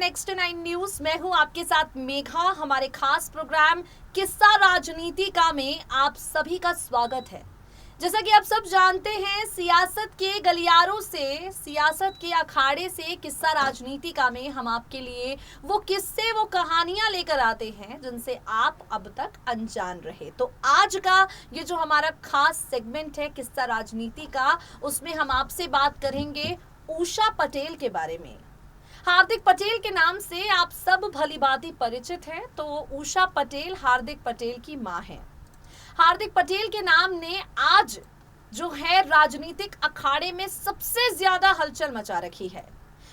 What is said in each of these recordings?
Next 9 news. मैं हूं आपके साथ मेघा। हमारे खास प्रोग्राम किस्सा राजनीति का में आप सभी का स्वागत है। जैसा कि आप सब जानते हैं, सियासत के गलियारों से, सियासत के अखाड़े से किस्सा राजनीति का में हम आपके लिए वो किस्से, वो कहानियां लेकर आते हैं जिनसे आप अब तक अनजान रहे। तो आज का ये जो हमारा खास सेगमेंट है किस्सा राजनीति का, उसमें हम आपसे बात करेंगे उषा पटेल के बारे में। हार्दिक पटेल के नाम से आप सब भलीभांति परिचित हैं। तो उषा पटेल हार्दिक पटेल की मां हैं। हार्दिक पटेल के नाम ने आज जो है राजनीतिक अखाड़े में सबसे ज्यादा हलचल मचा रखी है।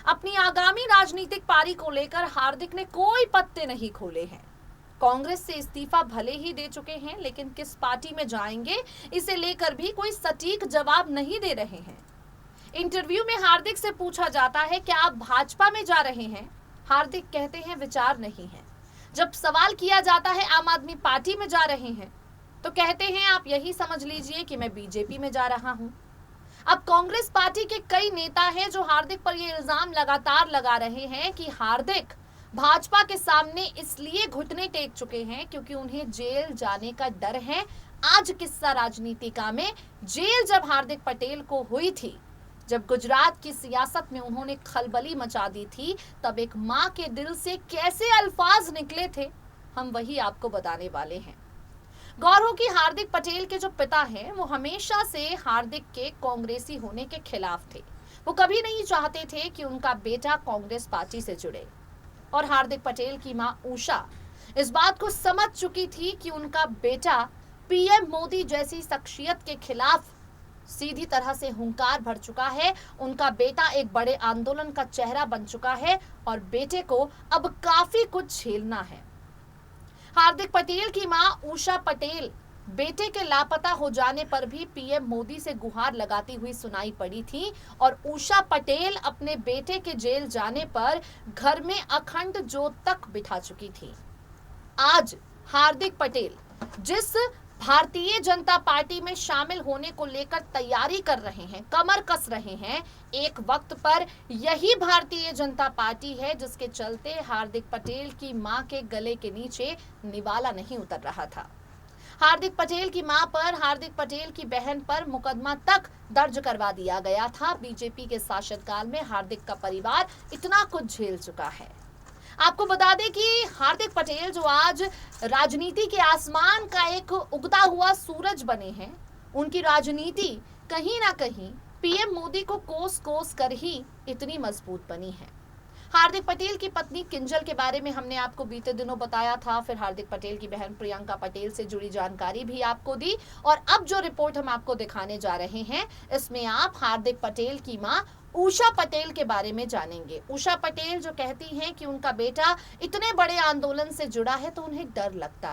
अपनी आगामी राजनीतिक पारी को लेकर हार्दिक ने कोई पत्ते नहीं खोले हैं। कांग्रेस से इस्तीफा भले ही दे चुके हैं, लेकिन किस पार्टी में जाएंगे इसे लेकर भी कोई सटीक जवाब नहीं दे रहे हैं। इंटरव्यू में हार्दिक से पूछा जाता है क्या आप भाजपा में जा रहे हैं? हार्दिक कहते हैं विचार नहीं है। जब सवाल किया जाता है आम आदमी पार्टी में जा रहे हैं, तो कहते हैं आप यही समझ लीजिए कि मैं बीजेपी में जा रहा हूं। अब कांग्रेस पार्टी के कई नेता हैं जो हार्दिक पर यह इल्जाम लगातार लगा रहे हैं कि हार्दिक भाजपा के सामने इसलिए घुटने टेक चुके हैं क्योंकि उन्हें जेल जाने का डर है। आज किस्सा राजनीतिका में जेल जब हार्दिक पटेल को हुई थी, जब गुजरात की सियासत में उन्होंने खलबली मचा दी थी, तब एक मां के दिल से कैसे अल्फाज निकले थे, हम वही आपको बताने वाले हैं। गौर हो कि हार्दिक पटेल के जो पिता हैं, वो हमेशा से हार्दिक के कांग्रेसी होने के खिलाफ थे। वो कभी नहीं चाहते थे कि उनका बेटा कांग्रेस पार्टी से जुड़े। और हार्दिक पटेल की मां उषा इस बात को समझ चुकी थी कि उनका बेटा पीएम मोदी जैसी शख्सियत के खिलाफ सीधी तरह से हुंकार भर चुका है। उनका बेटा एक बड़े आंदोलन का चेहरा बन चुका है और बेटे को अब काफी कुछ झेलना है। हार्दिक पटेल की मां उषा पटेल बेटे के लापता हो जाने पर भी पीएम मोदी से गुहार लगाती हुई सुनाई पड़ी थी और उषा पटेल अपने बेटे के जेल जाने पर घर में अखंड जोत तक बिठा चुकी थी। आज हार्दिक पटेल जिस भारतीय जनता पार्टी में शामिल होने को लेकर तैयारी कर रहे हैं, कमर कस रहे हैं, एक वक्त पर यही भारतीय जनता पार्टी है जिसके चलते हार्दिक पटेल की मां के गले के नीचे निवाला नहीं उतर रहा था। हार्दिक पटेल की मां पर, हार्दिक पटेल की बहन पर मुकदमा तक दर्ज करवा दिया गया था। बीजेपी के शासनकाल में हार्दिक का परिवार इतना कुछ झेल चुका है। आपको बता दें कि हार्दिक पटेल जो आज राजनीति के आसमान का एक उगता हुआ सूरज बने हैं, उनकी राजनीति कहीं ना कहीं पीएम मोदी को कोस कोस कर ही इतनी मजबूत बनी है। हार्दिक पटेल की पत्नी किंजल के बारे में हमने आपको बीते दिनों बताया था, फिर हार्दिक पटेल की बहन प्रियंका पटेल से जुड़ी जानकारी भी आपको दी, और अब जो रिपोर्ट हम आपको दिखाने जा रहे हैं, इसमें आप हार्दिक पटेल की मां उषा पटेल के बारे में जानेंगे। उषा पटेल जो कहती हैं कि उनका बेटा इतने बड़े आंदोलन से जुड़ा है तो उन्हें डर लगता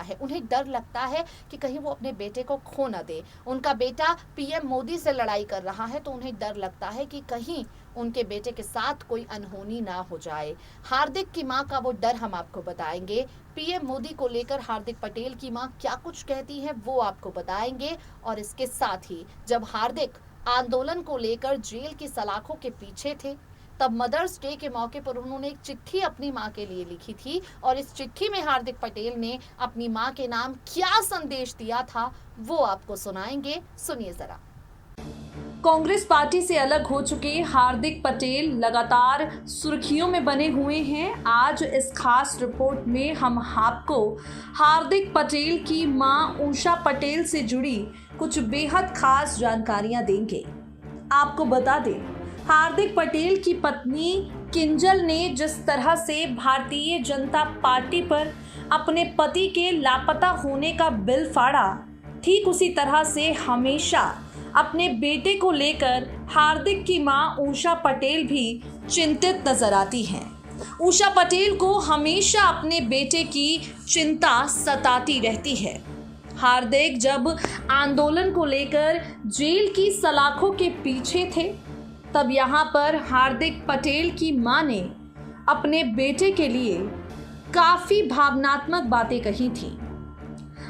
है, कि कहीं वो अपने बेटे को खो न दे। उनका बेटा पीएम मोदी से लड़ाई कर रहा है तो उन्हें डर लगता है कि कहीं उनके बेटे के साथ कोई अनहोनी ना हो जाए। हार्दिक की मां का वो डर हम आपको बताएंगे। पीएम मोदी को लेकर हार्दिक पटेल की मां क्या कुछ कहती है वो आपको बताएंगे। और इसके साथ ही जब हार्दिक आंदोलन को लेकर जेल की सलाखों के पीछे थे, तब मदर्स डे के मौके पर उन्होंने एक चिट्ठी अपनी मां के लिए लिखी थी, और इस चिट्ठी में हार्दिक पटेल ने अपनी मां के नाम क्या संदेश दिया था वो आपको सुनाएंगे। सुनिए जरा। कांग्रेस पार्टी से अलग हो चुके हार्दिक पटेल लगातार सुर्खियों में बने हुए हैं। आज इस खास रिपोर्ट में हम आपको हार्दिक पटेल की मां उषा पटेल से जुड़ी कुछ बेहद खास जानकारियां देंगे। आपको बता दें, हार्दिक पटेल की पत्नी किंजल ने जिस तरह से भारतीय जनता पार्टी पर अपने पति के लापता होने का बिल फाड़ा, ठीक उसी तरह से हमेशा अपने बेटे को लेकर हार्दिक की मां उषा पटेल भी चिंतित नजर आती हैं। उषा पटेल को हमेशा अपने बेटे की चिंता सताती रहती है। हार्दिक जब आंदोलन को लेकर जेल की सलाखों के पीछे थे, तब यहाँ पर हार्दिक पटेल की मां ने अपने बेटे के लिए काफी भावनात्मक बातें कही थी।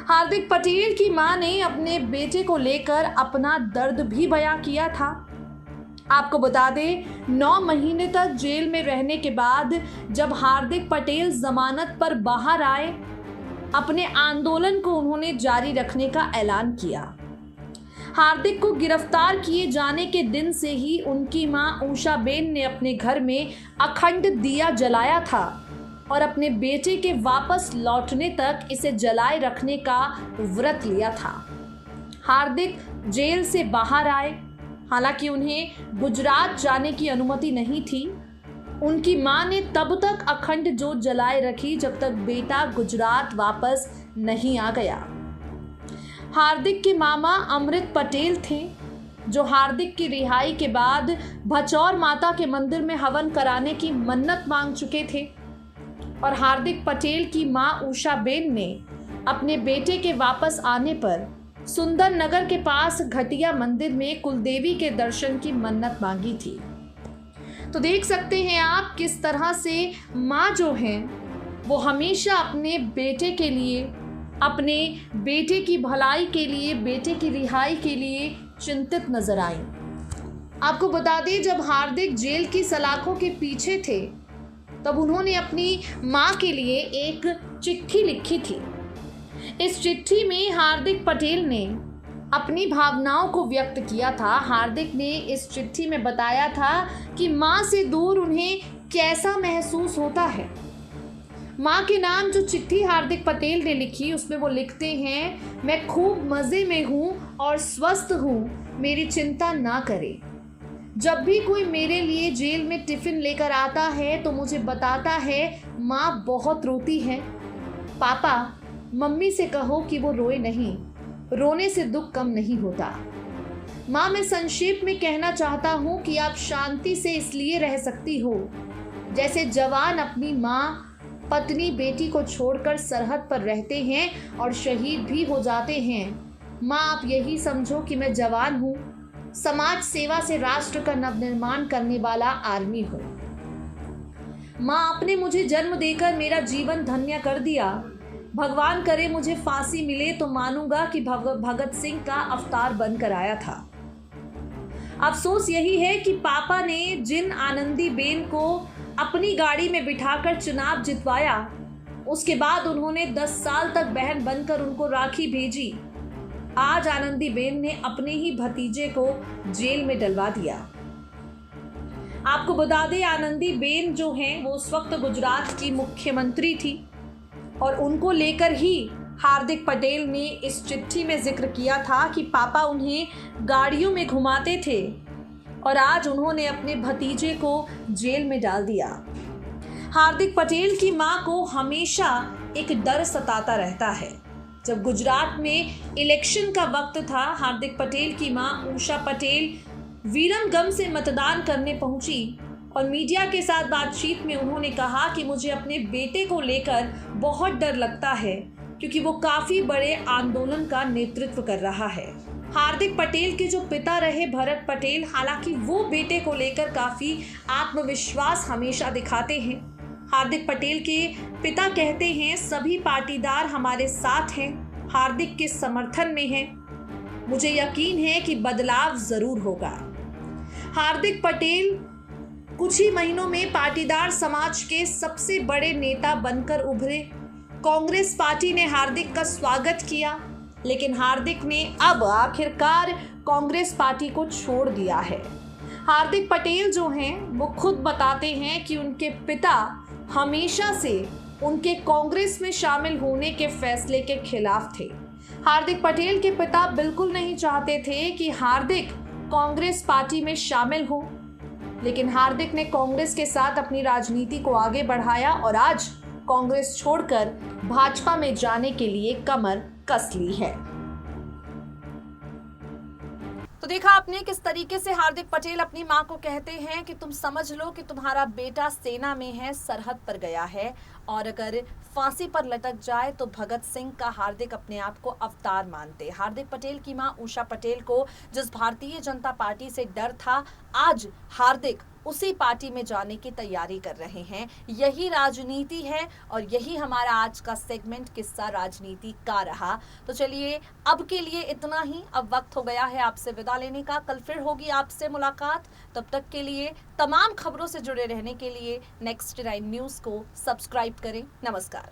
हार्दिक पटेल की मां ने अपने बेटे को लेकर अपना दर्द भी बयां किया था। आपको बता दें, 9 महीने तक जेल में रहने के बाद जब हार्दिक पटेल जमानत पर बाहर आए, अपने आंदोलन को उन्होंने जारी रखने का ऐलान किया। हार्दिक को गिरफ्तार किए जाने के दिन से ही उनकी मां उषाबेन ने अपने घर में अखंड दिया जलाया था और अपने बेटे के वापस लौटने तक इसे जलाए रखने का व्रत लिया था। हार्दिक जेल से बाहर आए, हालांकि उन्हें गुजरात जाने की अनुमति नहीं थी। उनकी मां ने तब तक अखंड जोत जलाए रखी जब तक बेटा गुजरात वापस नहीं आ गया। हार्दिक के मामा अमृत पटेल थे, जो हार्दिक की रिहाई के बाद भचौर माता के मंदिर में हवन कराने की मन्नत मांग चुके थे और हार्दिक पटेल की मां उषाबेन ने अपने बेटे के वापस आने पर सुंदर नगर के पास घटिया मंदिर में कुलदेवी के दर्शन की मन्नत मांगी थी। तो देख सकते हैं आप किस तरह से माँ जो है वो हमेशा अपने बेटे के लिए, अपने बेटे की भलाई के लिए, बेटे की रिहाई के लिए चिंतित नजर आई। आपको बता दें, जब हार्दिक जेल की सलाखों के पीछे थे तब उन्होंने अपनी माँ के लिए एक चिट्ठी लिखी थी। इस चिट्ठी में हार्दिक पटेल ने अपनी भावनाओं को व्यक्त किया था। हार्दिक ने इस चिट्ठी में बताया था कि माँ से दूर उन्हें कैसा महसूस होता है। माँ के नाम जो चिट्ठी हार्दिक पटेल ने लिखी, उसमें वो लिखते हैं, मैं खूब मज़े में हूँ और स्वस्थ हूँ, मेरी चिंता ना करे। जब भी कोई मेरे लिए जेल में टिफ़िन लेकर आता है तो मुझे बताता है माँ बहुत रोती है। पापा, मम्मी से कहो कि वो रोए नहीं, रोने से दुख कम नहीं होता। माँ, मैं संक्षेप में कहना चाहता हूँ कि आप शांति से इसलिए रह सकती हो जैसे जवान अपनी माँ, पत्नी, बेटी को छोड़कर सरहद पर रहते हैं और शहीद भी हो जाते हैं। माँ, आप यही समझो कि मैं जवान हूँ, समाज सेवा से राष्ट्र का नवनिर्माण करने वाला आर्मी हूँ। माँ, आपने मुझे जन्म देकर मेरा जीवन धन्य कर दिया। भगवान करे मुझे फांसी मिले तो मानूंगा कि भगत सिंह का अवतार बनकर आया था। अफसोस यही है कि पापा ने जिन आनंदीबेन को अपनी गाड़ी में बिठाकर चुनाव जितवाया, उसके बाद उन्होंने 10 साल तक बहन बनकर उनको राखी भेजी। आज आनंदीबेन ने अपने ही भतीजे को जेल में डलवा दिया। आपको बता दें, आनंदीबेन जो हैं वो उस वक्त गुजरात की मुख्यमंत्री थी और उनको लेकर ही हार्दिक पटेल ने इस चिट्ठी में जिक्र किया था कि पापा उन्हें गाड़ियों में घुमाते थे और आज उन्होंने अपने भतीजे को जेल में डाल दिया। हार्दिक पटेल की मां को हमेशा एक डर सताता रहता है। जब गुजरात में इलेक्शन का वक्त था, हार्दिक पटेल की मां उषा पटेल वीरमगम से मतदान करने पहुंची और मीडिया के साथ बातचीत में उन्होंने कहा कि मुझे अपने बेटे को लेकर बहुत डर लगता है क्योंकि वो काफ़ी बड़े आंदोलन का नेतृत्व कर रहा है। हार्दिक पटेल के जो पिता रहे भरत पटेल, हालांकि वो बेटे को लेकर काफ़ी आत्मविश्वास हमेशा दिखाते हैं। हार्दिक पटेल के पिता कहते हैं, सभी पाटीदार हमारे साथ हैं, हार्दिक के समर्थन में हैं। मुझे यकीन है कि बदलाव ज़रूर होगा। हार्दिक पटेल कुछ ही महीनों में पाटीदार समाज के सबसे बड़े नेता बनकर उभरे। कांग्रेस पार्टी ने हार्दिक का स्वागत किया, लेकिन हार्दिक ने अब आखिरकार कांग्रेस पार्टी को छोड़ दिया है। हार्दिक पटेल जो हैं वो खुद बताते हैं कि उनके पिता हमेशा से उनके कांग्रेस में शामिल होने के फैसले के खिलाफ थे। हार्दिक पटेल के पिता बिल्कुल नहीं चाहते थे कि हार्दिक कांग्रेस पार्टी में शामिल हो, लेकिन हार्दिक ने कांग्रेस के साथ अपनी राजनीति को आगे बढ़ाया और आज कांग्रेस छोड़कर भाजपा में जाने के लिए कमर कस ली है। तो देखा आपने किस तरीके से हार्दिक पटेल अपनी मां को कहते हैं कि तुम समझ लो कि तुम्हारा बेटा सेना में है, सरहद पर गया है और अगर फांसी पर लटक जाए तो भगत सिंह का हार्दिक अपने आप को अवतार मानते। हार्दिक पटेल की मां उषा पटेल को जिस भारतीय जनता पार्टी से डर था, आज हार्दिक उसी पार्टी में जाने की तैयारी कर रहे हैं। यही राजनीति है और यही हमारा आज का सेगमेंट किस्सा राजनीति का रहा। तो चलिए अब के लिए इतना ही, अब वक्त हो गया है आपसे विदा लेने का। कल फिर होगी आपसे मुलाकात, तब तक के लिए तमाम खबरों से जुड़े रहने के लिए नेक्स्ट 9 न्यूज़ को सब्सक्राइब करें। नमस्कार।